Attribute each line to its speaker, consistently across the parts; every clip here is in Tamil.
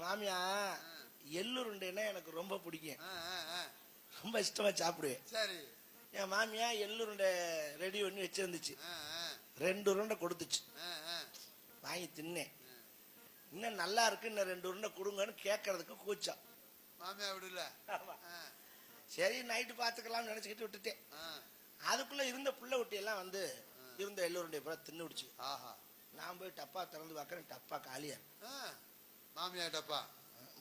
Speaker 1: மாமியா எள்ளுருண்டைன்னா எனக்கு ரொம்ப பிடிக்கும். ரொம்ப இஷ்டமா சாப்பிடுவேன்.
Speaker 2: சரி.
Speaker 1: என் மாமியா எள்ளுருண்டை ரெடி பண்ணி வச்சிருந்துச்சு. 2 உருண்டை கொடுத்துச்சு. வாங்கி தின்னேன். இன்னும் நல்லா இருக்கு, இன்னும் 2 உருண்டை கொடுங்கன்னு கேட்கறதுக்கு கூச்சம்.
Speaker 2: மாமியா விடல.
Speaker 1: சரி நைட்டு பார்த்துக்கலாம்னு நினைச்சுக்கிட்டு விட்டுட்டேன். அதுக்குள்ள இருந்த புள்ள குட்டி எல்லாம் வந்து இருந்த எள்ளுருண்டை பூரா தின்னு விடுச்சு. நான் போய் டப்பா திறந்து பார்க்கறேன், டப்பா காலியா.
Speaker 2: மாமியா டப்பா?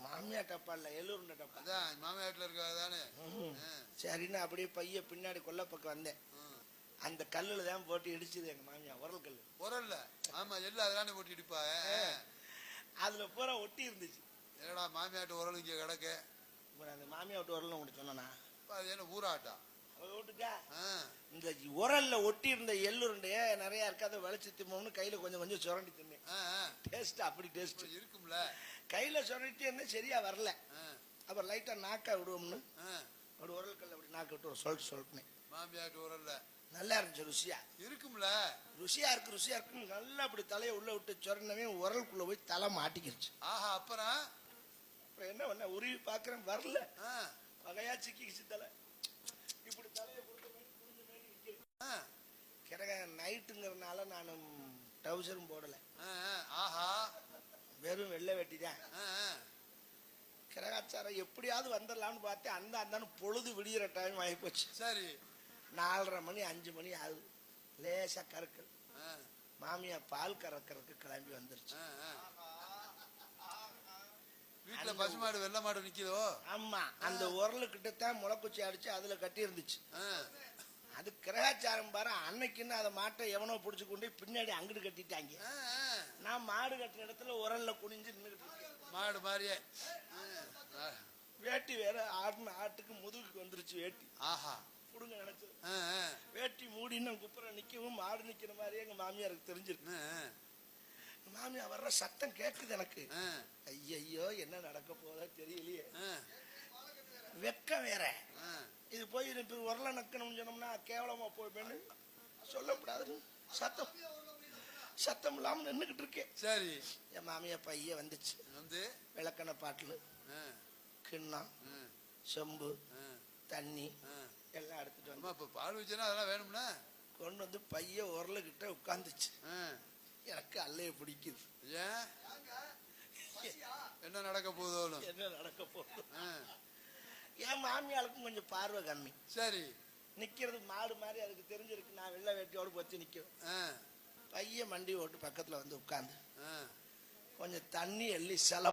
Speaker 1: மாமியா டப்பா இல்ல, எள்ளுருண்டை டப்பா.
Speaker 2: மாமியா வீட்டுல இருக்காதானே.
Speaker 1: சரின்னு அப்படியே பைய பின்னாடி கொல்ல பக்கம் வந்தேன். அந்த கல்லுல தான் போட்டு இடிச்சது எங்க மாமியா. உரல் கல்லு.
Speaker 2: உரல்ல? ஆமா, எல்லாம் அதனால போட்டு இடிப்பா.
Speaker 1: அதுல பூரா ஒட்டி இருந்துச்சு.
Speaker 2: என்னடா மாமியாட்டு உரல் இங்க கிடக்க?
Speaker 1: அந்த மாமியா விட்டு உரல் உங்களுக்கு சொன்னா
Speaker 2: அது என்ன ஊராட்டா?
Speaker 1: இந்த உரல்ல ஒட்டி இருந்த எள்ளுருண்டைய நிறைய இருக்கு, அதை வளைச்சு திம்மோம்னு கையில கொஞ்சம் கொஞ்சம் சுரண்டி தின்னேன். டேஸ்ட் அப்படி டேஸ்ட்
Speaker 2: இருக்கும்ல.
Speaker 1: கையில சுரண்டிட்டு என்ன சரியா வரல. அப்புறம் லைட்டா நாக்கா விடுவோம்னு ஒரு உரல் கல்ல அப்படி நாக்க விட்டு சொல்லிட்டு சொல்லிட்டேன்.
Speaker 2: மாமியாட்டு உரல்ல
Speaker 1: நல்லா இருந்துச்சு, ருசியா
Speaker 2: இருக்கும்ல.
Speaker 1: ருசியா இருக்கு ருசியா இருக்குன்னு நல்லா அப்படி தலையை உள்ள விட்டு சொரணவே உரலுக்குள்ள போய் தலை மாட்டிக்கிருச்சு.
Speaker 2: அப்புறம்
Speaker 1: என்ன பண்ண, உருவி பாக்குறேன் வரல. வகையா சிக்கிச்சு தலை. இப்படி தலையை கிடக்க நைட்டுங்கிறதுனால நான் டவுசரும் போடல. வெறும் வெள்ளை வெட்டி தான். கிரகாச்சாரம் எப்படியாவது வந்துடலாம்னு பார்த்தேன். அந்த பொழுது விடிகிற டைம் ஆகி போச்சு.
Speaker 2: சரி.
Speaker 1: 4:30 மணி 5 மணி ஆகுது. லேசா கறக்கல். மாமியா பால் கறக்கிறதுக்கு கிளம்பி வந்துருச்சு.
Speaker 2: வீட்டுல பசுமாடு வெள்ளை மாடு நிக்குதோ?
Speaker 1: ஆமா, அந்த உரலுக்கிட்டத்தான் முளைக்குச்சி அடிச்சு அதுல கட்டி இருந்துச்சு. அது கிரகாச்சாரம் பாரு. அன்னைக்குன்னு அதை மாட்டை எவனோ பிடிச்சு கொண்டு பின்னாடி அங்கிட்டு கட்டிட்டாங்க. நான் மாடு கட்டுற இடத்துல உரல்ல குனிஞ்சு நின்றுட்டு
Speaker 2: மாடு மாதிரியே.
Speaker 1: வேட்டி வேற ஆடுன ஆட்டுக்கு முதுகுக்கு வந்துருச்சு வேட்டி. புடுங்க நினைச்சது. வேட்டி மூடின்னு குப்புற நிக்கவும் மாடு நிக்கிற மாதிரியே எங்க மாமியாருக்கு தெரிஞ்சிருக்கு. மாமியா வர்ற சத்தம் கேக்குது எனக்கு. ஐயோ என்ன நடக்க போதா தெரியலையே. வெக்கம் வேற. இது போய் உரல நக்கணும்னு சொன்னோம்னா கேவலமா போய் சொல்லக்கூடாது. சத்தம் இல்லாம நின்றுகிட்டு இருக்கேன். சரி. என் மாமியா பைய வந்துச்சு. வந்து விளக்கண பாட்டில் கிண்ணம் செம்பு தண்ணி எல்லாம் எடுத்துட்டு வந்து.
Speaker 2: இப்ப பால் வச்சுன்னா அதெல்லாம் வேணும்னா
Speaker 1: கொண்டு வந்து பைய உரலுக்கிட்ட உட்காந்துச்சு. எனக்கு அல்லைய பிடிக்குது.
Speaker 2: என்ன நடக்க போதோ
Speaker 1: என்ன நடக்க போதோ. என் மாமியாளுக்கும் கொஞ்சம் பார்வை கம்மி. சரி. நிக்கிறது மாடு மாதிரி அதுக்கு தெரிஞ்சிருக்கு. நான் வெள்ளை வேட்டியோடு போச்சு நிக்கும். பைய மண்டி ஓட்டு பக்கத்துல வந்து உட்காந்து கொஞ்சம் தண்ணி எள்ளி செல